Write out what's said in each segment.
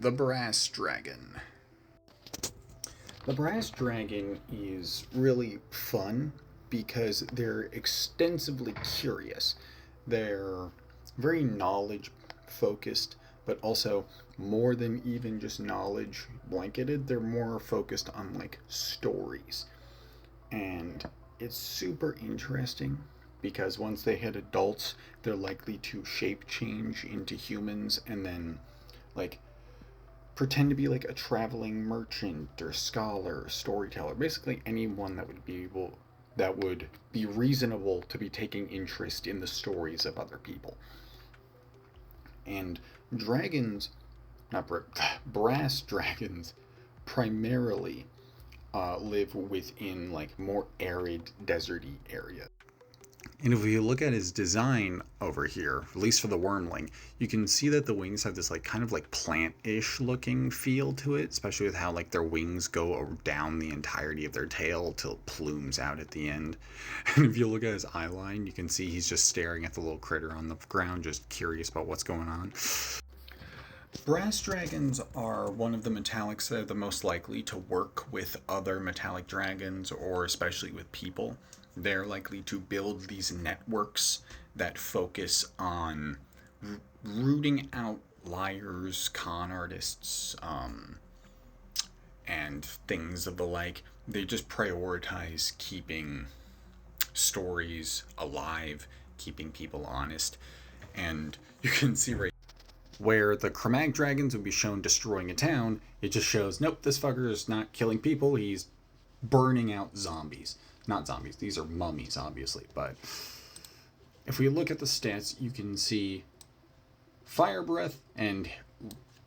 The Brass Dragon. The Brass Dragon is really fun because they're extensively curious. They're very knowledge focused, but also more than even just knowledge blanketed, they're more focused on like stories. And it's super interesting because once they hit adults, they're likely to shape change into humans and then like pretend to be like a traveling merchant or scholar, storyteller, basically anyone that would be reasonable to be taking interest in the stories of other people. And dragons, not brass dragons, primarily live within like more arid, deserty areas. And if you look at his design over here, at least for the wormling, you can see that the wings have this like kind of like plant-ish looking feel to it, especially with how like their wings go down the entirety of their tail till it plumes out at the end. And if you look at his eye line, you can see he's just staring at the little critter on the ground, just curious about what's going on. Brass dragons are one of the metallics that are the most likely to work with other metallic dragons, or especially with people. They're likely to build these networks that focus on rooting out liars, con artists, and things of the like. They just prioritize keeping stories alive, keeping people honest. And you can see right where the Cramag dragons would be shown destroying a town, it just shows, nope, this fucker is not killing people, he's burning out zombies. Not zombies, these are mummies, obviously, but if we look at the stats, you can see Fire Breath and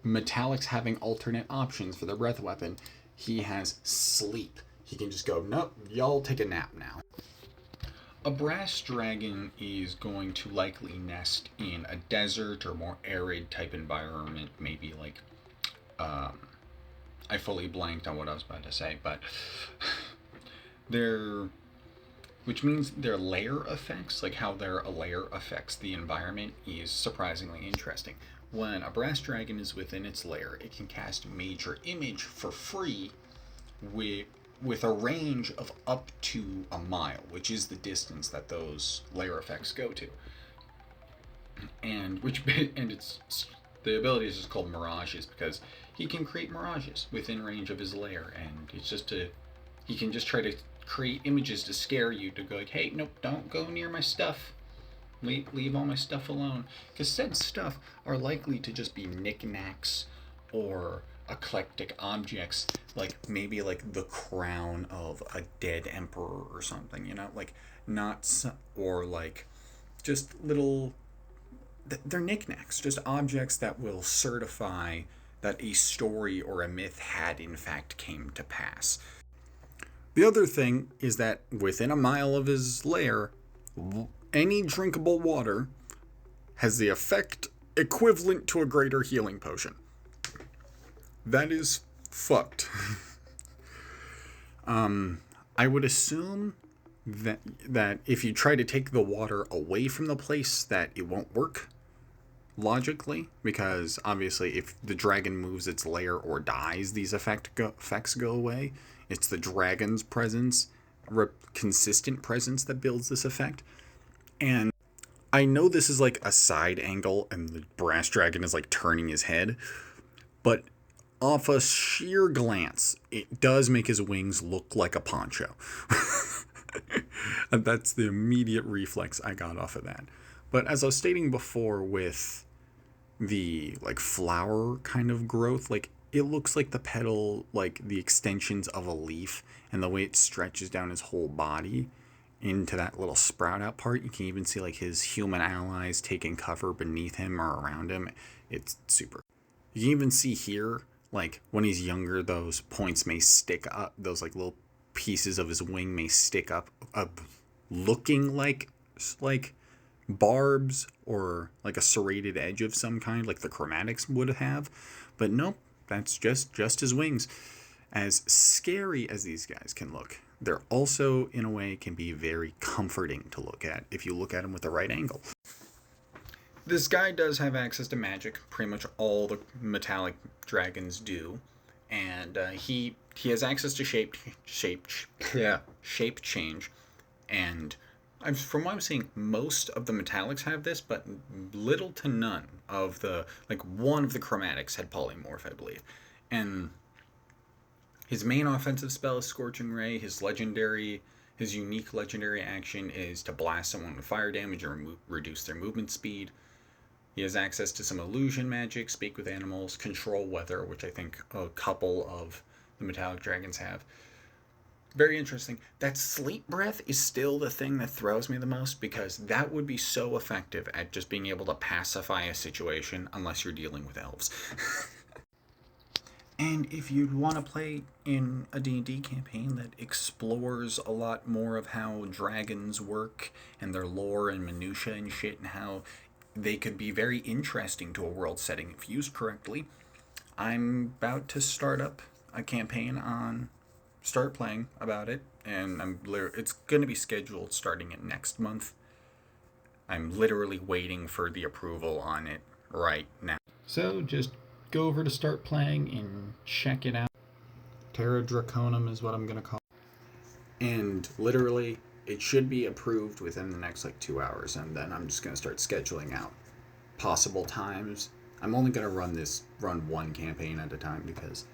Metallics having alternate options for their breath weapon. He has Sleep. He can just go, nope, y'all take a nap now. A brass dragon is going to likely nest in a desert or more arid type environment, maybe like, I fully blanked on what I was about to say, but which means their lair effects, like how their lair affects the environment, is surprisingly interesting. When a brass dragon is within its lair, it can cast Major Image for free with a range of up to a mile, which is the distance that those lair effects go to. And it's the ability is just called Mirages because he can create mirages within range of his lair, and he can just try to create images to scare you, to go like, hey, nope, don't go near my stuff. Leave all my stuff alone. Because said stuff are likely to just be knickknacks or eclectic objects, like maybe like the crown of a dead emperor or something, like or like just little, they're knickknacks, just objects that will certify that a story or a myth had in fact came to pass. The other thing is that within a mile of his lair, any drinkable water has the effect equivalent to a greater healing potion. That is fucked. I would assume that if you try to take the water away from the place, that it won't work logically, because obviously if the dragon moves its lair or dies, these effects go away. It's the dragon's presence, consistent presence, that builds this effect. And I know this is like a side angle and the brass dragon is like turning his head, but off a sheer glance, it does make his wings look like a poncho. And that's the immediate reflex I got off of that. But as I was stating before, with the like flower kind of growth, like it looks like the petal, like the extensions of a leaf, and the way it stretches down his whole body into that little sprout out part. You can even see like his human allies taking cover beneath him or around him. It's super. You can even see here, like when he's younger, those points may stick up, those like little pieces of his wing may stick up looking like barbs or like a serrated edge of some kind, like the chromatics would have. But nope, that's just his wings. As scary as these guys can look, they're also, in a way, can be very comforting to look at if you look at them with the right angle. This guy does have access to magic. Pretty much all the metallic dragons do, and he has access to shape change, and from what I'm seeing, most of the metallics have this, but little to none of the one of the chromatics had polymorph, I believe, and his main offensive spell is Scorching Ray. His unique legendary action is to blast someone with fire damage or reduce their movement speed. He has access to some illusion magic, speak with animals, control weather, which I think a couple of the metallic dragons have. Very interesting. That sleep breath is still the thing that throws me the most, because that would be so effective at just being able to pacify a situation unless you're dealing with elves. And if you'd want to play in a D&D campaign that explores a lot more of how dragons work and their lore and minutia and shit, and how they could be very interesting to a world setting if used correctly, I'm about to start up a campaign start playing about it, and it's going to be scheduled starting in next month. I'm literally waiting for the approval on it right now. So just go over to start playing and check it out. Terra Draconum is what I'm going to call it. And literally, it should be approved within the next 2 hours, and then I'm just going to start scheduling out possible times. I'm only going to run one campaign at a time, because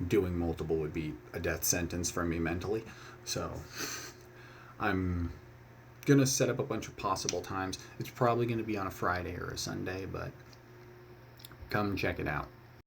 doing multiple would be a death sentence for me mentally. So I'm going to set up a bunch of possible times. It's probably going to be on a Friday or a Sunday, but come check it out.